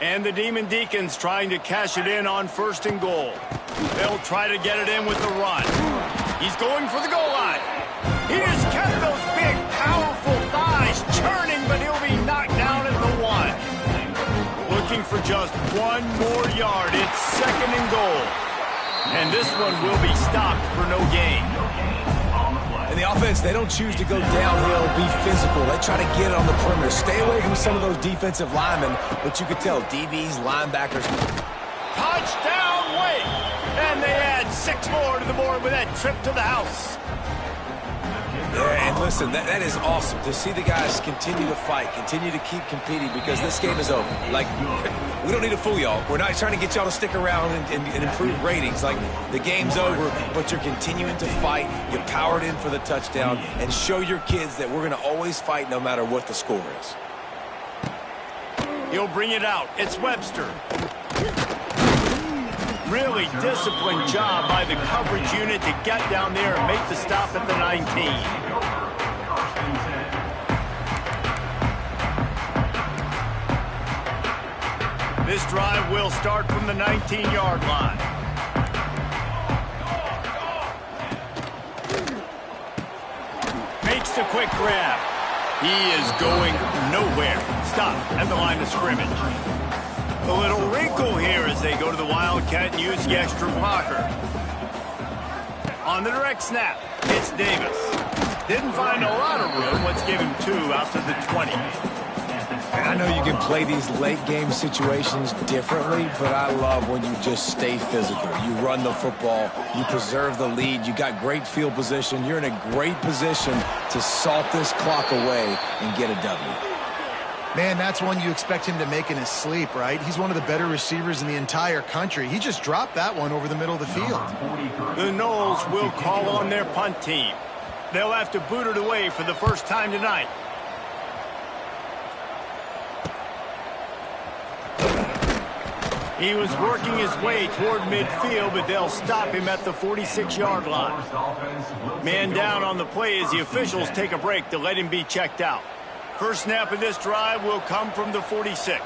And the Demon Deacons trying to cash it in on first and goal. They'll try to get it in with the run. He's going for the goal line. He has kept those big, powerful thighs churning, but he'll be knocked down at the 1. Looking for just one more yard. It's second and goal. And this one will be stopped for no gain. And the offense, they don't choose to go downhill, be physical. They try to get it on the perimeter. Stay away from some of those defensive linemen, but you could tell DBs, linebackers. Touchdown, Wake! And they add 6 more to the board with that trip to the house. Yeah, and listen, that is awesome to see the guys continue to fight, continue to keep competing, because this game is over. Like, we don't need to fool y'all. We're not trying to get y'all to stick around and improve ratings. Like, the game's over, but you're continuing to fight. You powered in for the touchdown, and show your kids that we're going to always fight no matter what the score is. He'll bring it out. It's Webster. Really disciplined job by the coverage unit to get down there and make the stop at the 19. This drive will start from the 19-yard line. Makes the quick grab. He is going nowhere. Stop at the line of scrimmage. A little wrinkle here as they go to the Wildcat and use the extra blocker. On the direct snap, it's Davis. Didn't find a lot of room. Let's give him 2 out to the 20. And I know you can play these late-game situations differently, but I love when you just stay physical. You run the football, you preserve the lead, you got great field position. You're in a great position to salt this clock away and get a W. Man, that's one you expect him to make in his sleep, right? He's one of the better receivers in the entire country. He just dropped that one over the middle of the field. The Noles will call on their punt team. They'll have to boot it away for the first time tonight. He was working his way toward midfield, but they'll stop him at the 46-yard line. Man down on the play as the officials take a break to let him be checked out. First snap of this drive will come from the 46.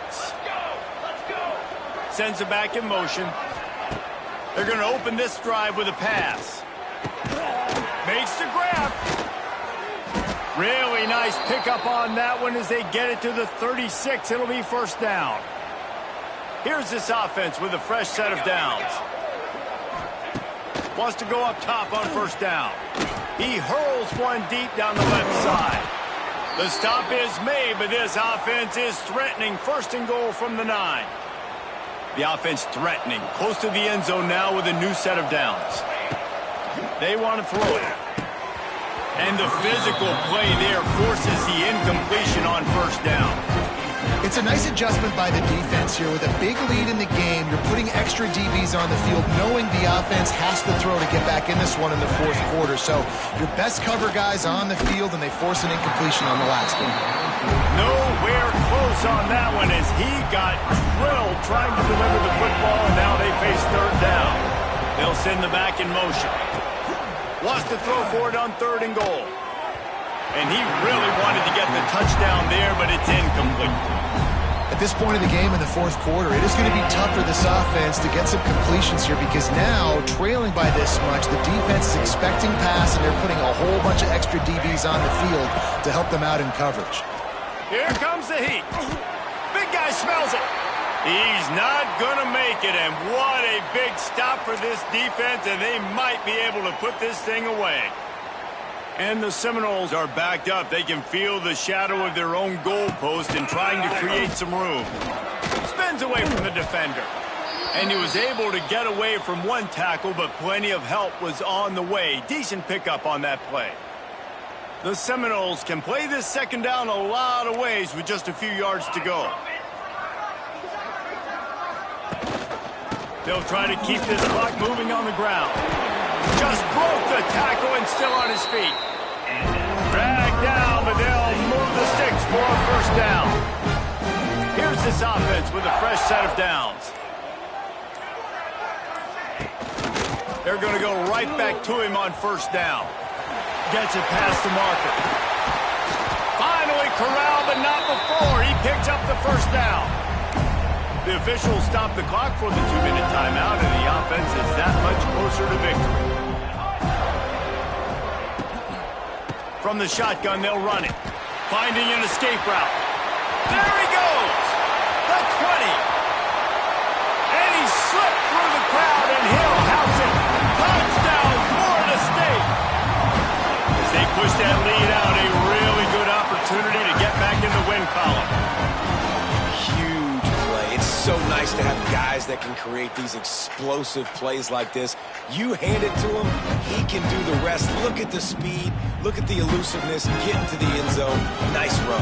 Sends it back in motion. They're going to open this drive with a pass. Makes the grab. Really nice pickup on that one as they get it to the 36. It'll be first down. Here's this offense with a fresh set of downs. Wants to go up top on first down. He hurls one deep down the left side. The stop is made, but this offense is threatening. First and goal from the 9. The offense threatening. Close to the end zone now with a new set of downs. They want to throw it. And the physical play there forces the incompletion on first down. It's a nice adjustment by the defense here. With a big lead in the game, you're putting extra DBs on the field, knowing the offense has to throw to get back in this one in the fourth quarter. So your best cover guys on the field, and they force an incompletion on the last one. Nowhere close on that one as he got drilled trying to deliver the football, and now they face third down. They'll send the back in motion. Wants to throw for it on third and goal. And he really wanted to get the touchdown there, but it's incomplete. At this point in the game in the fourth quarter, it is going to be tough for this offense to get some completions here because now, trailing by this much, the defense is expecting pass, and they're putting a whole bunch of extra DBs on the field to help them out in coverage. Here comes the heat. Big guy smells it. He's not going to make it, and what a big stop for this defense, and they might be able to put this thing away. And the Seminoles are backed up. They can feel the shadow of their own goalpost and trying to create some room. Spins away from the defender. And he was able to get away from one tackle, but plenty of help was on the way. Decent pickup on that play. The Seminoles can play this second down a lot of ways with just a few yards to go. They'll try to keep this clock moving on the ground. Just broke the tackle and still on his feet. Dragged down, but they'll move the sticks for a first down. Here's this offense with a fresh set of downs. They're going to go right back to him on first down. Gets it past the marker. Finally corralled, but not before. He picks up the first down. The officials stop the clock for the 2-minute timeout, and the offense is that much closer to victory. From the shotgun, they'll run it. Finding an escape route. There he goes! The 20. And he slipped through the crowd, and he'll house it. Touchdown, Florida State! As they push that lead out, a really good opportunity to get back in the win column. Huge play. It's so nice to have guys that can create these explosive plays like this. You hand it to him, he can do the rest. Look at the speed. Look at the elusiveness, get into the end zone. Nice run.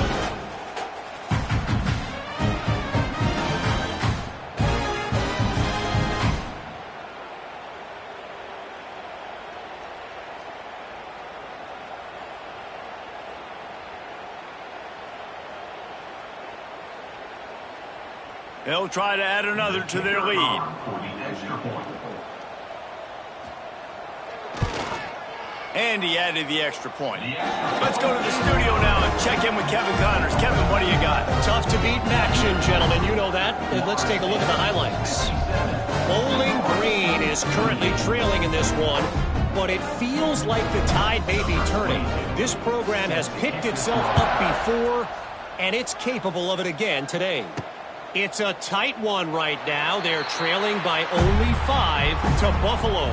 They'll try to add another to their lead. And he added the extra point. Let's go to the studio now and check in with Kevin Connors. Kevin, what do you got? Tough to beat in action, gentlemen. You know that. Let's take a look at the highlights. Bowling Green is currently trailing in this one, but it feels like the tide may be turning. This program has picked itself up before, and it's capable of it again today. It's a tight one right now. They're trailing by only 5 to Buffalo.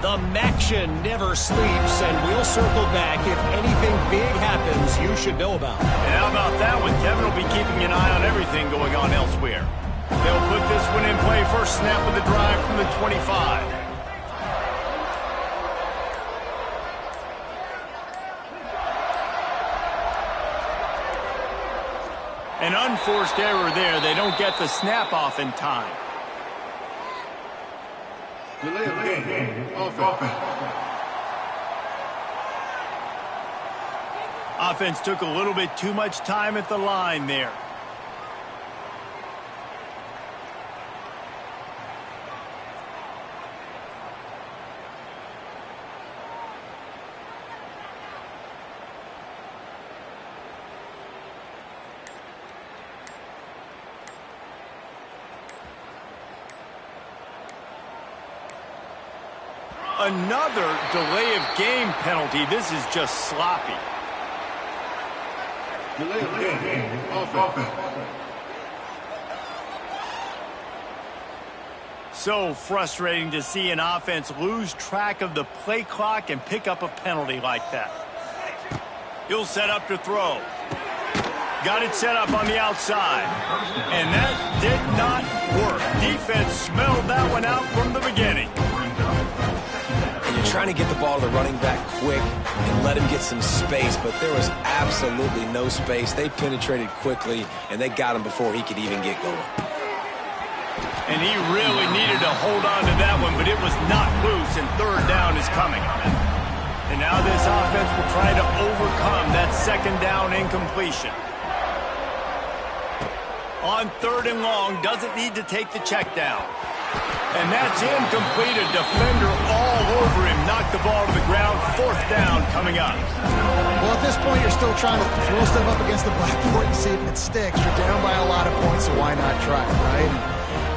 The Maction never sleeps, and we'll circle back if anything big happens you should know about. And how about that one? Kevin will be keeping an eye on everything going on elsewhere. They'll put this one in play. First snap of the drive from the 25. An unforced error there. They don't get the snap off in time. Offense took a little bit too much time at the line there. Another delay of game penalty. This is just sloppy. Delay of game. Offense. So frustrating to see an offense lose track of the play clock and pick up a penalty like that. He'll set up to throw. Got it set up on the outside. And that did not work. Defense smelled that one out from the beginning. You're trying to get the ball to the running back quick and let him get some space, but there was absolutely no space. They penetrated quickly, and they got him before he could even get going. And he really needed to hold on to that one, but it was not loose, and third down is coming. And now this offense will try to overcome that second down incompletion. On third and long, doesn't need to take the check down. And that's incomplete. A defender all over him. Knocked the ball to the ground. Fourth down coming up. Well, at this point, you're still trying to throw stuff up against the blackboard and see if it sticks. You're down by a lot of points, so why not try, right?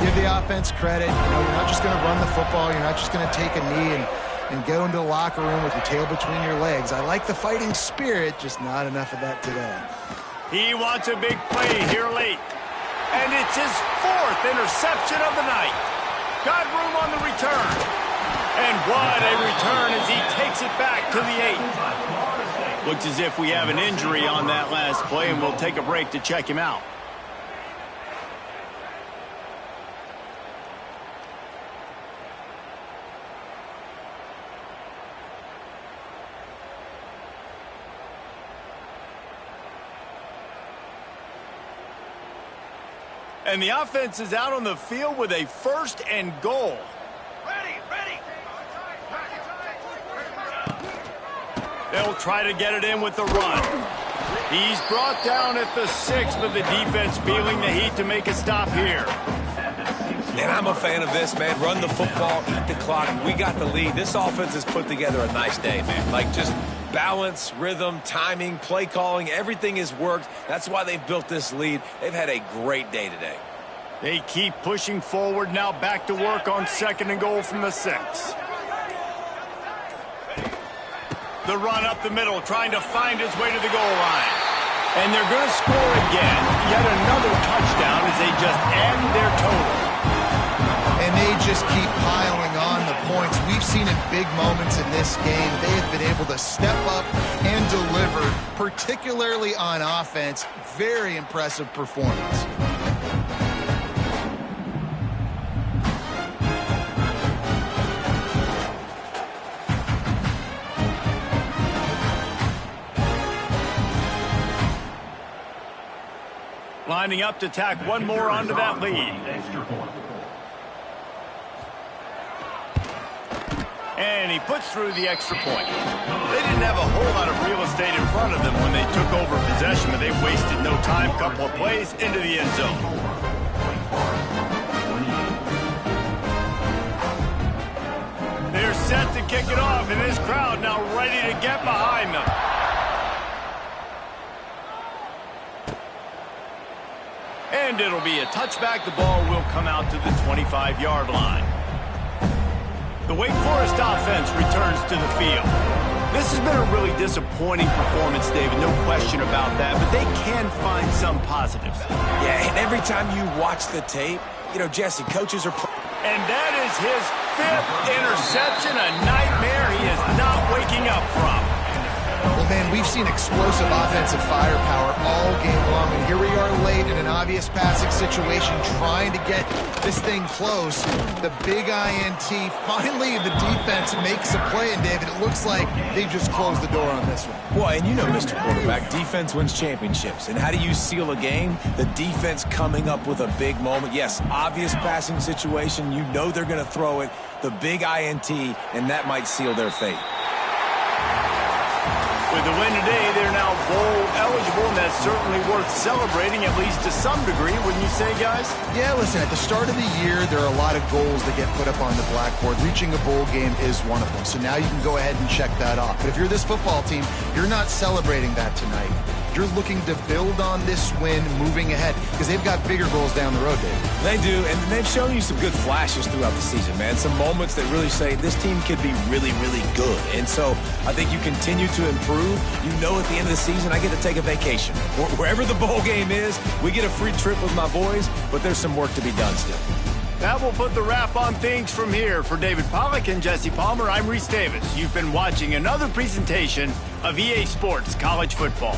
Give the offense credit. You know, you're not just going to run the football. You're not just going to take a knee and go into the locker room with your tail between your legs. I like the fighting spirit, just not enough of that today. He wants a big play here late. And it's his fourth interception of the night. Got room on the return. And what a return as he takes it back to the 8. Looks as if we have an injury on that last play, and we'll take a break to check him out. And the offense is out on the field with a first and goal. Ready. They'll try to get it in with the run. He's brought down at the 6, but the defense feeling the heat to make a stop here. And I'm a fan of this, man. Run the football, eat the clock. We got the lead. This offense has put together a nice day, man. Like, just balance, rhythm, timing, play calling, everything has worked. That's why they've built this lead. They've had a great day today. They keep pushing forward, now back to work on second and goal from the 6. The run up the middle, trying to find his way to the goal line. And they're going to score again. Yet another touchdown as they just add their total. And they just keep piling on the points. We've seen in big moments in this game, they have been able to step up and deliver, particularly on offense. Very impressive performance. Lining up to tack one more onto that lead. And he puts through the extra point. They didn't have a whole lot of real estate in front of them when they took over possession, but they wasted no time. Couple of plays into the end zone. They're set to kick it off, and this crowd now ready to get behind them. And it'll be a touchback. The ball will come out to the 25-yard line. The Wake Forest offense returns to the field. This has been a really disappointing performance, David, no question about that, but they can find some positives. Yeah, and every time you watch the tape, you know, Jesse, coaches are... And that is his 5th interception, a nightmare he is not waking up from. Well, man, we've seen explosive offensive firepower all game long, and here we are late in an obvious passing situation trying to get this thing close. The big INT, finally the defense makes a play, and David, it looks like they just closed the door on this one. Boy, and you know, Mr. Quarterback, defense wins championships. And how do you seal a game? The defense coming up with a big moment. Yes, obvious passing situation. You know they're going to throw it. The big INT, and that might seal their fate. With the win today, they're now bowl eligible, and that's certainly worth celebrating, at least to some degree, wouldn't you say, guys? Yeah, listen, at the start of the year, there are a lot of goals that get put up on the blackboard. Reaching a bowl game is one of them. So now you can go ahead and check that off. But if you're this football team, you're not celebrating that tonight. You're looking to build on this win moving ahead because they've got bigger goals down the road, Dave. They do, and they've shown you some good flashes throughout the season, man. Some moments that really say this team could be really, really good. And so I think you continue to improve. You know at the end of the season, I get to take a vacation. Wherever the bowl game is, we get a free trip with my boys, but there's some work to be done still. That will put the wrap on things from here. For David Pollack and Jesse Palmer, I'm Reese Davis. You've been watching another presentation of EA Sports College Football.